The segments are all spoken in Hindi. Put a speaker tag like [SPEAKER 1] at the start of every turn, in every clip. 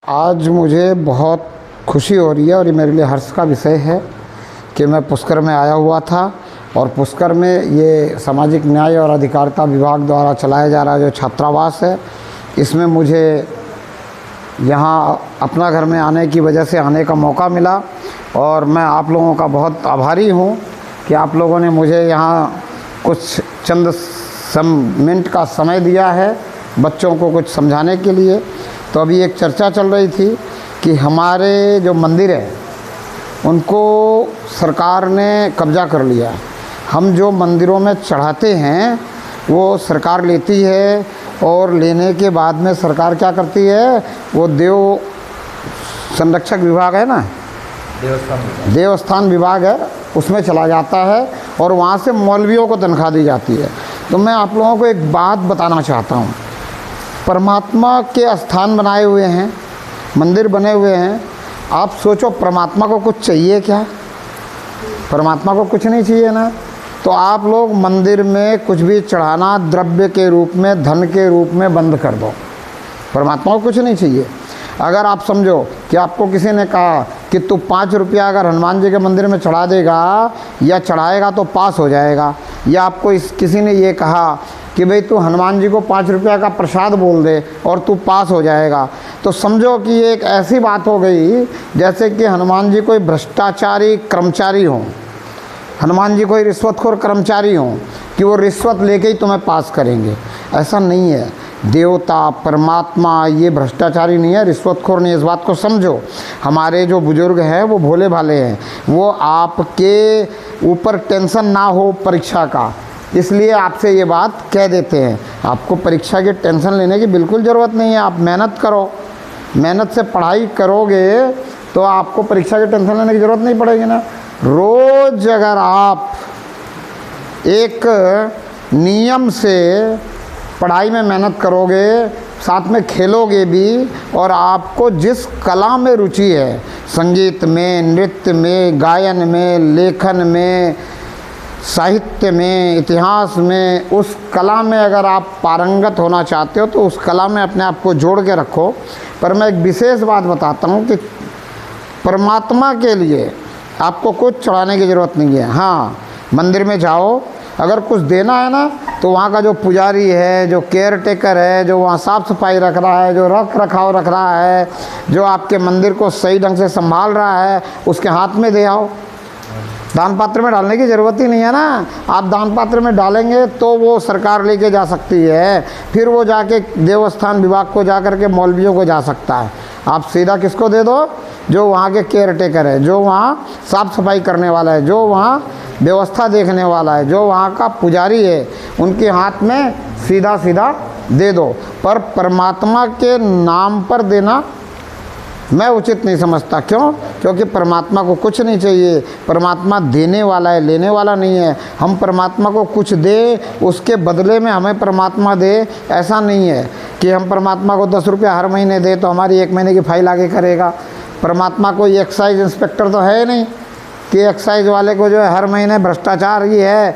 [SPEAKER 1] आज मुझे बहुत खुशी हो रही है और ये मेरे लिए हर्ष का विषय है कि मैं पुष्कर में आया हुआ था और पुष्कर में ये सामाजिक न्याय और अधिकारिता विभाग द्वारा चलाया जा रहा जो छात्रावास है, इसमें मुझे यहाँ अपना घर में आने की वजह से आने का मौका मिला और मैं आप लोगों का बहुत आभारी हूँ कि आप लोगों ने मुझे यहाँ कुछ चंद मिनट का समय दिया है बच्चों को कुछ समझाने के लिए। तो अभी एक चर्चा चल रही थी कि हमारे जो मंदिर है उनको सरकार ने कब्जा कर लिया। हम जो मंदिरों में चढ़ाते हैं वो सरकार लेती है और लेने के बाद में सरकार क्या करती है, वो देव संरक्षक विभाग है ना, देवस्थान विभाग है, उसमें चला जाता है और वहाँ से मौलवियों को तनख्वाह दी जाती है। तो मैं आप लोगों को एक बात बताना चाहता हूँ, परमात्मा के स्थान बनाए हुए हैं, मंदिर बने हुए हैं। आप सोचो परमात्मा को कुछ चाहिए क्या? परमात्मा को कुछ नहीं चाहिए ना। तो आप लोग मंदिर में कुछ भी चढ़ाना द्रव्य के रूप में, धन के रूप में बंद कर दो। परमात्मा को कुछ नहीं चाहिए। अगर आप समझो कि आपको किसी ने कहा कि तू 5 रुपया अगर हनुमान जी के मंदिर में चढ़ा देगा या चढ़ाएगा तो पास हो जाएगा, या आपको किसी ने ये कहा कि भाई तू हनुमान जी को 5 रुपया का प्रसाद बोल दे और तू पास हो जाएगा, तो समझो कि ये एक ऐसी बात हो गई जैसे कि हनुमान जी कोई भ्रष्टाचारी कर्मचारी हों, हनुमान जी कोई रिश्वतखोर कर्मचारी हों कि वो रिश्वत लेके ही तुम्हें पास करेंगे। ऐसा नहीं है। देवता परमात्मा ये भ्रष्टाचारी नहीं है, रिश्वतखोर नहीं है, इस बात को समझो। हमारे जो बुजुर्ग हैं वो भोले भाले हैं, वो आपके ऊपर टेंशन ना हो परीक्षा का, इसलिए आपसे ये बात कह देते हैं। आपको परीक्षा की टेंशन लेने की बिल्कुल ज़रूरत नहीं है। आप मेहनत करो, मेहनत से पढ़ाई करोगे तो आपको परीक्षा की टेंशन लेने की ज़रूरत नहीं पड़ेगी ना। रोज़ अगर आप एक नियम से पढ़ाई में मेहनत करोगे, साथ में खेलोगे भी, और आपको जिस कला में रुचि है, संगीत में, नृत्य में, गायन में, लेखन में, साहित्य में, इतिहास में, उस कला में अगर आप पारंगत होना चाहते हो तो उस कला में अपने आप को जोड़ के रखो। पर मैं एक विशेष बात बताता हूँ कि परमात्मा के लिए आपको कुछ चढ़ाने की ज़रूरत नहीं है। हाँ, मंदिर में जाओ, अगर कुछ देना है ना तो वहाँ का जो पुजारी है, जो केयर टेकर है, जो वहाँ साफ़ सफाई रख रहा है, जो रख रखाव रख रहा है, जो आपके मंदिर को सही ढंग से संभाल रहा है, उसके हाथ में दे आओ। दान पात्र में डालने की ज़रूरत ही नहीं है ना। आप दान पात्र में डालेंगे तो वो सरकार लेके जा सकती है, फिर वो जाके देवस्थान विभाग को जा कर के मौलवियों को जा सकता है। आप सीधा किसको दे दो? जो वहाँ के केयर टेकर है, जो वहाँ साफ़ सफाई करने वाला है, जो वहाँ व्यवस्था देखने वाला है, जो वहाँ का पुजारी है, उनके हाथ में सीधा सीधा दे दो। पर परमात्मा के नाम पर देना मैं उचित नहीं समझता। क्यों? क्योंकि परमात्मा को कुछ नहीं चाहिए। परमात्मा देने वाला है, लेने वाला नहीं है। हम परमात्मा को कुछ दे, उसके बदले में हमें परमात्मा दे, ऐसा नहीं है कि हम परमात्मा को 10 रुपया हर महीने दे तो हमारी 1 महीने की फाइल आगे करेगा। परमात्मा कोई एक्साइज इंस्पेक्टर तो है नहीं कि एक्साइज वाले को जो है हर महीने भ्रष्टाचार ही है।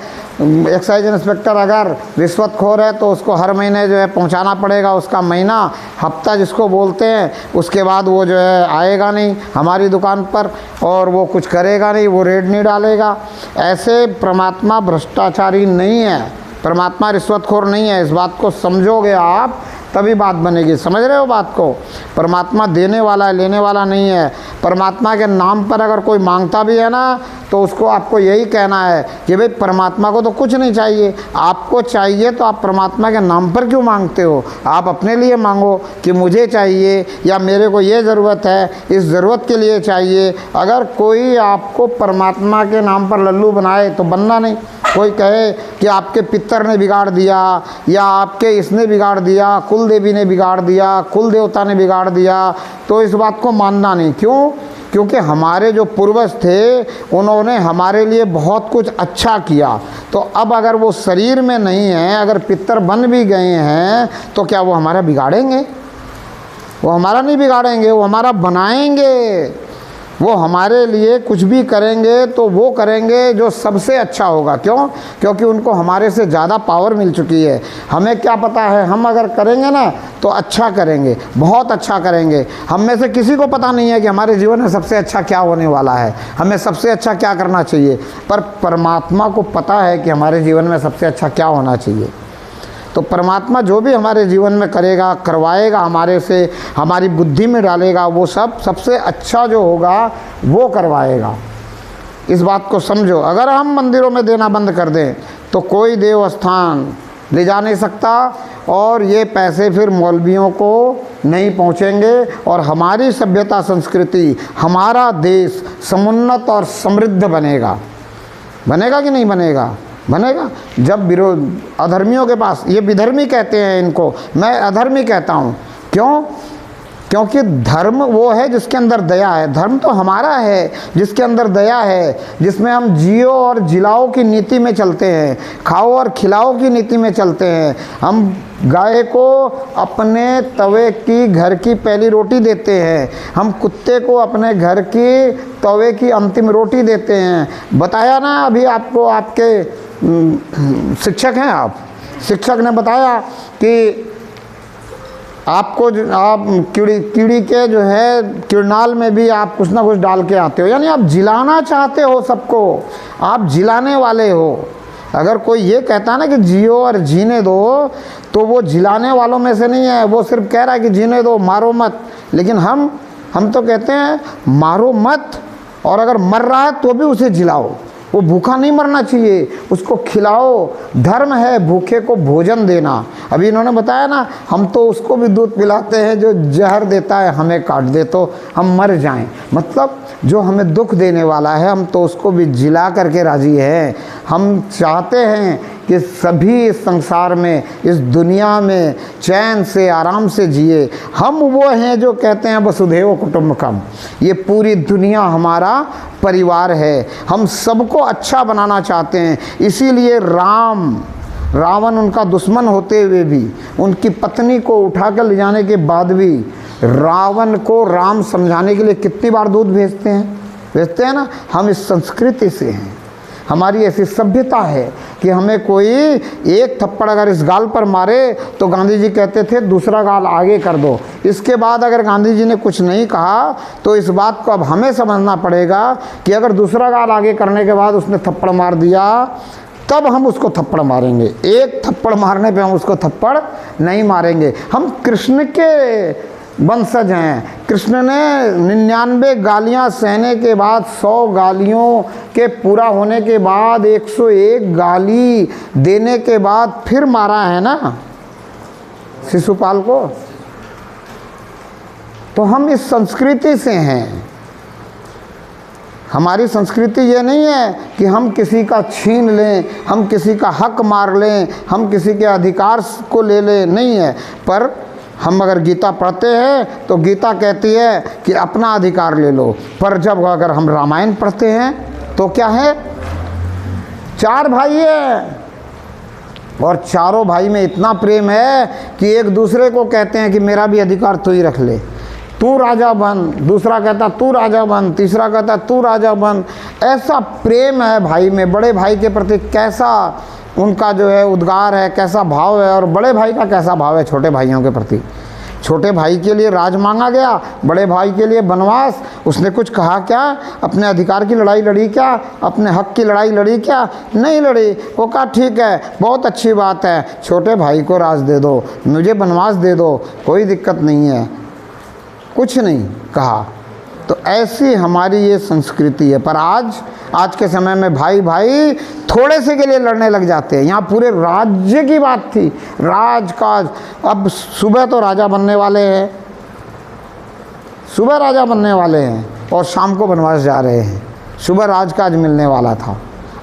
[SPEAKER 1] एक्साइज इंस्पेक्टर अगर रिश्वतखोर है तो उसको हर महीने जो है पहुंचाना पड़ेगा, उसका महीना हफ्ता जिसको बोलते हैं, उसके बाद वो जो है आएगा नहीं हमारी दुकान पर और वो कुछ करेगा नहीं, वो रेड नहीं डालेगा। ऐसे परमात्मा भ्रष्टाचारी नहीं है, परमात्मा रिश्वतखोर नहीं है। इस बात को समझोगे आप तभी बात बनेगी। समझ रहे हो बात को? परमात्मा देने वाला है, लेने वाला नहीं है। परमात्मा के नाम पर अगर कोई मांगता भी है ना तो उसको आपको यही कहना है कि भाई परमात्मा को तो कुछ नहीं चाहिए, आपको चाहिए तो आप परमात्मा के नाम पर क्यों मांगते हो? आप अपने लिए मांगो कि मुझे चाहिए या मेरे को ये ज़रूरत है, इस ज़रूरत के लिए चाहिए। अगर कोई आपको परमात्मा के नाम पर लल्लू बनाए तो बनना नहीं। कोई कहे कि आपके पितर ने बिगाड़ दिया या आपके इसने बिगाड़ दिया, कुल देवी ने बिगाड़ दिया, कुल देवता ने बिगाड़ दिया, तो इस बात को मानना नहीं। क्यों? क्योंकि हमारे जो पूर्वज थे उन्होंने हमारे लिए बहुत कुछ अच्छा किया। तो अब अगर वो शरीर में नहीं है, अगर पितर बन भी गए हैं तो क्या वो हमारा बिगाड़ेंगे? वो हमारा नहीं बिगाड़ेंगे, वो हमारा बनाएंगे। वो हमारे लिए कुछ भी करेंगे तो वो करेंगे जो सबसे अच्छा होगा। क्यों? क्योंकि उनको हमारे से ज़्यादा पावर मिल चुकी है। हमें क्या पता है, हम अगर करेंगे ना तो अच्छा करेंगे, बहुत अच्छा करेंगे। हम में से किसी को पता नहीं है कि हमारे जीवन में सबसे अच्छा क्या होने वाला है, हमें सबसे अच्छा क्या करना चाहिए, पर परमात्मा को पता है कि हमारे जीवन में सबसे अच्छा क्या होना चाहिए। तो परमात्मा जो भी हमारे जीवन में करेगा, करवाएगा, हमारे से, हमारी बुद्धि में डालेगा, वो सब सबसे अच्छा जो होगा वो करवाएगा। इस बात को समझो। अगर हम मंदिरों में देना बंद कर दें तो कोई देव स्थान ले जा नहीं सकता, और ये पैसे फिर मौलवियों को नहीं पहुंचेंगे, और हमारी सभ्यता, संस्कृति, हमारा देश समुन्नत और समृद्ध बनेगा। बनेगा कि नहीं बनेगा? बनेगा। जब विरोध अधर्मियों के पास, ये विधर्मी कहते हैं इनको, मैं अधर्मी कहता हूँ। क्यों? क्योंकि धर्म वो है जिसके अंदर दया है। धर्म तो हमारा है जिसके अंदर दया है, जिसमें हम जियो और जिलाओ की नीति में चलते हैं, खाओ और खिलाओ की नीति में चलते हैं। हम गाय को अपने तवे की घर की पहली रोटी देते हैं, हम कुत्ते को अपने घर की तवे की अंतिम रोटी देते हैं। बताया ना अभी आपको, आपके शिक्षक हैं आप, शिक्षक ने बताया कि आपको आप कीड़ी के जो है किरनाल में भी आप कुछ ना कुछ डाल के आते हो, यानी आप जिलाना चाहते हो सबको, आप जिलाने वाले हो। अगर कोई ये कहता ना कि जियो और जीने दो, तो वो जिलाने वालों में से नहीं है, वो सिर्फ कह रहा है कि जीने दो, मारो मत। लेकिन हम तो कहते हैं मारो मत, और अगर मर रहा है तो भी उसे जिलाओ। वो भूखा नहीं मरना चाहिए, उसको खिलाओ। धर्म है भूखे को भोजन देना। अभी इन्होंने बताया ना, हम तो उसको भी दूध पिलाते हैं जो जहर देता है, हमें काट दे तो हम मर जाएं। मतलब जो हमें दुख देने वाला है, हम तो उसको भी जिला करके राजी हैं। हम चाहते हैं कि सभी इस संसार में, इस दुनिया में चैन से, आराम से जिए। हम वो हैं जो कहते हैं वसुधैव कुटुंबकम, ये पूरी दुनिया हमारा परिवार है। हम सबको अच्छा बनाना चाहते हैं। इसीलिए रावण उनका दुश्मन होते हुए भी, उनकी पत्नी को उठाकर ले जाने के बाद भी रावण को राम समझाने के लिए कितनी बार दूध भेजते हैं ना। हम इस संस्कृति से हैं, हमारी ऐसी सभ्यता है कि हमें कोई एक थप्पड़ अगर इस गाल पर मारे तो गांधी जी कहते थे दूसरा गाल आगे कर दो। इसके बाद अगर गांधी जी ने कुछ नहीं कहा तो इस बात को अब हमें समझना पड़ेगा कि अगर दूसरा गाल आगे करने के बाद उसने थप्पड़ मार दिया तब हम उसको थप्पड़ मारेंगे। एक थप्पड़ मारने पे हम उसको थप्पड़ नहीं मारेंगे। हम कृष्ण के वंशज हैं। कृष्ण ने 99 गालियां सहने के बाद, 100 गालियों के पूरा होने के बाद, 101 गाली देने के बाद फिर मारा है ना शिशुपाल को। तो हम इस संस्कृति से हैं। हमारी संस्कृति ये नहीं है कि हम किसी का छीन लें, हम किसी का हक मार लें, हम किसी के अधिकार को ले लें, नहीं है। पर हम अगर गीता पढ़ते हैं तो गीता कहती है कि अपना अधिकार ले लो। पर जब अगर हम रामायण पढ़ते हैं तो क्या है, 4 भाई हैं और चारों भाई में इतना प्रेम है कि एक दूसरे को कहते हैं कि मेरा भी अधिकार तू ही रख ले, तू राजा बन। दूसरा कहता तू राजा बन, तीसरा कहता तू राजा बन। ऐसा प्रेम है भाई में। बड़े भाई के प्रति कैसा उनका जो है उद्गार है, कैसा भाव है, और बड़े भाई का कैसा भाव है छोटे भाइयों के प्रति। छोटे भाई के लिए राज मांगा गया, बड़े भाई के लिए वनवास। उसने कुछ कहा क्या? अपने अधिकार की लड़ाई लड़ी क्या? अपने हक की लड़ाई लड़ी क्या? नहीं लड़ी। वो कहा ठीक है, बहुत अच्छी बात है, छोटे भाई को राज दे दो, मुझे वनवास दे दो, कोई दिक्कत नहीं है, कुछ नहीं कहा। तो ऐसी हमारी ये संस्कृति है। पर आज के समय में भाई थोड़े से के लिए लड़ने लग जाते हैं। यहाँ पूरे राज्य की बात थी, राजकाज। अब सुबह तो राजा बनने वाले हैं, सुबह राजा बनने वाले हैं और शाम को वनवास जा रहे हैं। सुबह राजकाज मिलने वाला था।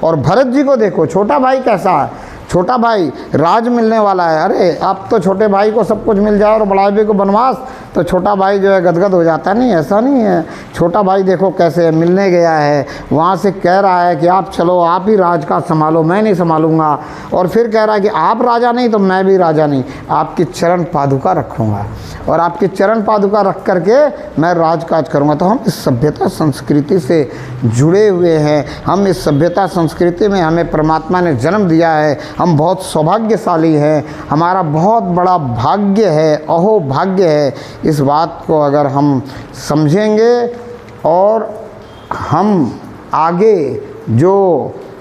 [SPEAKER 1] और भरत जी को देखो, छोटा भाई कैसा है, छोटा भाई राज मिलने वाला है। अरे अब तो छोटे भाई को सब कुछ मिल जाए और बड़ा भाई को बनवास, तो छोटा भाई जो है गदगद हो जाता है। नहीं, ऐसा नहीं है। छोटा भाई देखो कैसे मिलने गया है, वहाँ से कह रहा है कि आप चलो, आप ही राज का संभालो, मैं नहीं संभालूंगा। और फिर कह रहा है कि आप राजा नहीं तो मैं भी राजा नहीं, आपकी चरण पादुका रखूँगा और आपकी चरण पादुका रख करके मैं राजकाज करूँगा। तो हम इस सभ्यता संस्कृति से जुड़े हुए हैं। हम इस सभ्यता संस्कृति में हमें परमात्मा ने जन्म दिया है। हम बहुत सौभाग्यशाली हैं, हमारा बहुत बड़ा भाग्य है, अहो भाग्य है। इस बात को अगर हम समझेंगे और हम आगे जो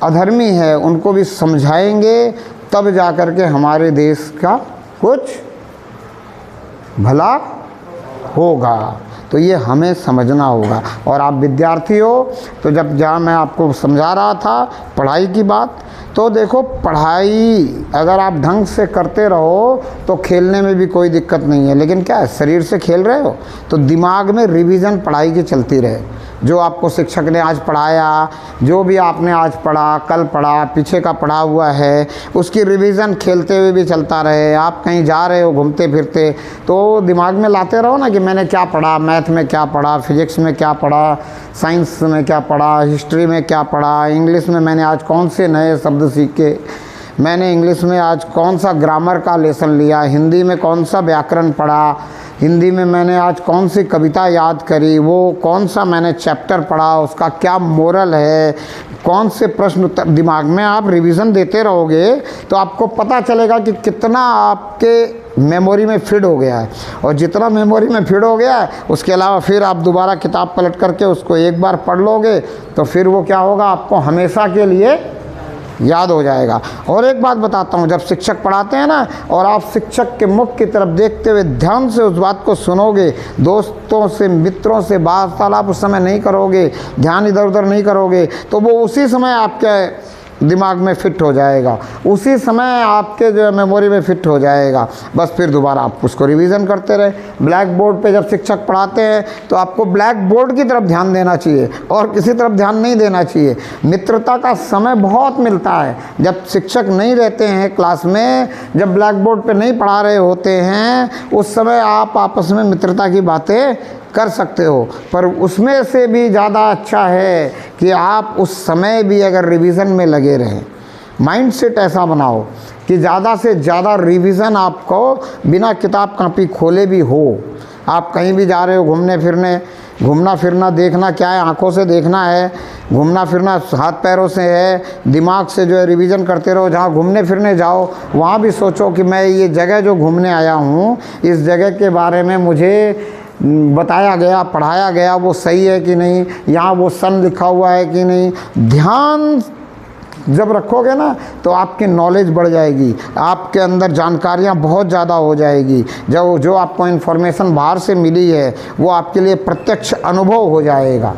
[SPEAKER 1] अधर्मी है उनको भी समझाएंगे, तब जा कर के हमारे देश का कुछ भला होगा। तो ये हमें समझना होगा। और आप विद्यार्थी हो, तो जहाँ मैं आपको समझा रहा था पढ़ाई की बात, तो देखो पढ़ाई अगर आप ढंग से करते रहो तो खेलने में भी कोई दिक्कत नहीं है। लेकिन क्या है, शरीर से खेल रहे हो तो दिमाग में रिवीजन पढ़ाई की चलती रहे। जो आपको शिक्षक ने आज पढ़ाया, जो भी आपने आज पढ़ा, कल पढ़ा, पीछे का पढ़ा हुआ है, उसकी रिवीजन खेलते हुए भी चलता रहे। आप कहीं जा रहे हो घूमते फिरते तो दिमाग में लाते रहो ना कि मैंने क्या पढ़ा, मैथ में क्या पढ़ा, फिजिक्स में क्या पढ़ा, साइंस में क्या पढ़ा, हिस्ट्री में क्या पढ़ा, इंग्लिश में मैंने आज कौन से नए शब्द सीखे, मैंने इंग्लिश में आज कौन सा ग्रामर का लेसन लिया, हिंदी में कौन सा व्याकरण पढ़ा, हिंदी में मैंने आज कौन सी कविता याद करी, वो कौन सा मैंने चैप्टर पढ़ा, उसका क्या मोरल है, कौन से प्रश्न उत्तर। दिमाग में आप रिवीजन देते रहोगे तो आपको पता चलेगा कि कितना आपके मेमोरी में फिट हो गया है। और जितना मेमोरी में फिट हो गया है, उसके अलावा फिर आप दोबारा किताब पलट करके उसको एक बार पढ़ लोगे तो फिर वो क्या होगा, आपको हमेशा के लिए याद हो जाएगा। और एक बात बताता हूँ, जब शिक्षक पढ़ाते हैं ना और आप शिक्षक के मुख की तरफ देखते हुए ध्यान से उस बात को सुनोगे, दोस्तों से मित्रों से वार्तालाप उस समय नहीं करोगे, ध्यान इधर उधर नहीं करोगे, तो वो उसी समय आपके दिमाग में फिट हो जाएगा, उसी समय आपके जो मेमोरी में फिट हो जाएगा। बस फिर दोबारा आप उसको रिवीजन करते रहे। ब्लैक बोर्ड पे जब शिक्षक पढ़ाते हैं तो आपको ब्लैक बोर्ड की तरफ ध्यान देना चाहिए और किसी तरफ ध्यान नहीं देना चाहिए। मित्रता का समय बहुत मिलता है जब शिक्षक नहीं रहते हैं क्लास में, जब ब्लैक बोर्ड पे नहीं पढ़ा रहे होते हैं, उस समय आप आपस में मित्रता की बातें कर सकते हो। पर उसमें से भी ज़्यादा अच्छा है कि आप उस समय भी अगर रिवीजन में लगे रहें। माइंड सेट ऐसा बनाओ कि ज़्यादा से ज़्यादा रिवीजन आपको बिना किताब कापी खोले भी हो। आप कहीं भी जा रहे हो घूमने फिरने, घूमना फिरना देखना क्या है, आंखों से देखना है, घूमना फिरना हाथ पैरों से है, दिमाग से जो है रिवीजन करते रहो। जहाँ घूमने फिरने जाओ वहाँ भी सोचो कि मैं ये जगह जो घूमने आया हूँ, इस जगह के बारे में मुझे बताया गया, पढ़ाया गया, वो सही है कि नहीं, यहाँ वो सन लिखा हुआ है कि नहीं। ध्यान जब रखोगे ना तो आपकी नॉलेज बढ़ जाएगी, आपके अंदर जानकारियाँ बहुत ज़्यादा हो जाएगी। जो आपको इन्फॉर्मेशन बाहर से मिली है वो आपके लिए प्रत्यक्ष अनुभव हो जाएगा।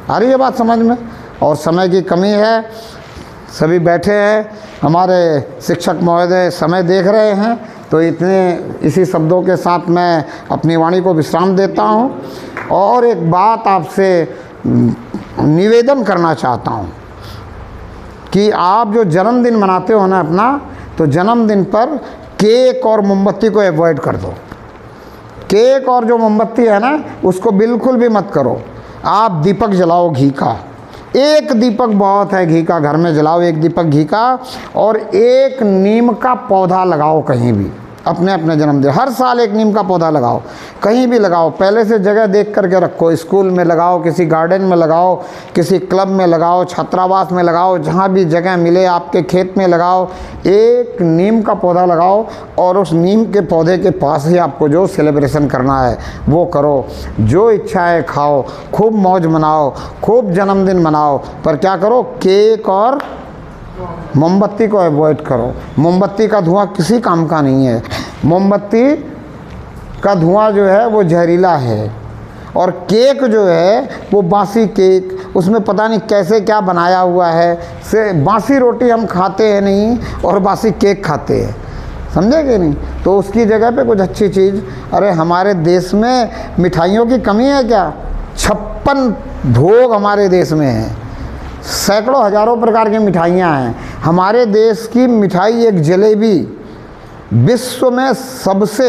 [SPEAKER 1] आ रही है बात समझ में? और समय की कमी है, सभी बैठे हैं, हमारे शिक्षक महोदय समय देख रहे हैं, तो इसी शब्दों के साथ मैं अपनी वाणी को विश्राम देता हूँ। और एक बात आपसे निवेदन करना चाहता हूँ कि आप जो जन्मदिन मनाते हो ना अपना, तो जन्मदिन पर केक और मोमबत्ती को अवॉइड कर दो। केक और जो मोमबत्ती है ना उसको बिल्कुल भी मत करो। आप दीपक जलाओ घी का, एक दीपक बहुत है घी का, घर में जलाओ एक दीपक घी का। और एक नीम का पौधा लगाओ कहीं भी, अपने अपने जन्मदिन हर साल एक नीम का पौधा लगाओ, कहीं भी लगाओ। पहले से जगह देख करके रखो, स्कूल में लगाओ, किसी गार्डन में लगाओ, किसी क्लब में लगाओ, छात्रावास में लगाओ, जहाँ भी जगह मिले आपके खेत में लगाओ। एक नीम का पौधा लगाओ और उस नीम के पौधे के पास ही आपको जो सेलिब्रेशन करना है वो करो। जो इच्छा है खाओ, खूब मौज मनाओ, खूब जन्मदिन मनाओ, पर क्या करो, केक और मोमबत्ती को अवॉइड करो। मोमबत्ती का धुआं किसी काम का नहीं है। मोमबत्ती का धुआं जो है वो जहरीला है। और केक जो है वो बासी केक, उसमें पता नहीं कैसे क्या बनाया हुआ है। से बासी रोटी हम खाते हैं नहीं और बासी केक खाते हैं, समझे कि नहीं? तो उसकी जगह पे कुछ अच्छी चीज़। अरे हमारे देश में मिठाइयों की कमी है क्या? 56 भोग हमारे देश में है, सैकड़ों हज़ारों प्रकार की मिठाइयाँ हैं। हमारे देश की मिठाई एक जलेबी विश्व में सबसे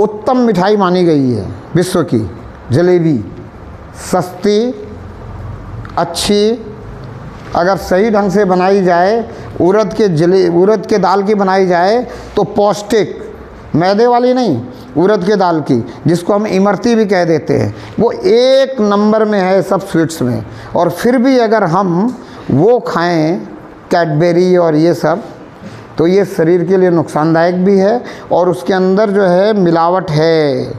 [SPEAKER 1] उत्तम मिठाई मानी गई है। विश्व की जलेबी सस्ती, अच्छी, अगर सही ढंग से बनाई जाए, उड़द के दाल की बनाई जाए तो पौष्टिक, मैदे वाली नहीं, उड़द के दाल की, जिसको हम इमरती भी कह देते हैं, वो एक नंबर में है सब स्वीट्स में। और फिर भी अगर हम वो खाएं कैडबेरी और ये सब, तो ये शरीर के लिए नुकसानदायक भी है और उसके अंदर जो है मिलावट है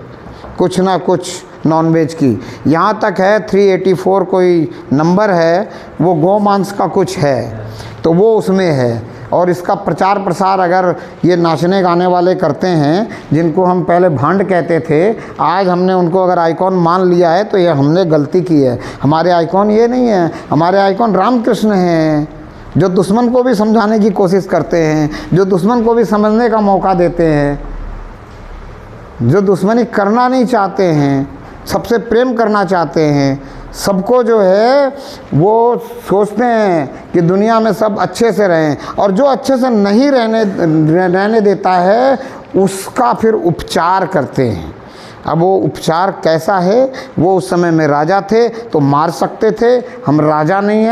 [SPEAKER 1] कुछ ना कुछ नॉनवेज की। यहाँ तक है 384 कोई नंबर है, वो गोमांस का कुछ है, तो वो उसमें है। और इसका प्रचार प्रसार अगर ये नाचने गाने वाले करते हैं, जिनको हम पहले भांड कहते थे, आज हमने उनको अगर आइकॉन मान लिया है तो ये हमने गलती की है। हमारे आइकॉन ये नहीं है, हमारे आइकॉन रामकृष्ण हैं, जो दुश्मन को भी समझाने की कोशिश करते हैं, जो दुश्मन को भी समझने का मौका देते हैं, जो दुश्मनी करना नहीं चाहते हैं, सबसे प्रेम करना चाहते हैं, सबको जो है वो सोचते हैं कि दुनिया में सब अच्छे से रहें, और जो अच्छे से नहीं रहने देता है उसका फिर उपचार करते हैं। अब वो उपचार कैसा है, वो उस समय में राजा थे तो मार सकते थे, हम राजा नहीं हैं।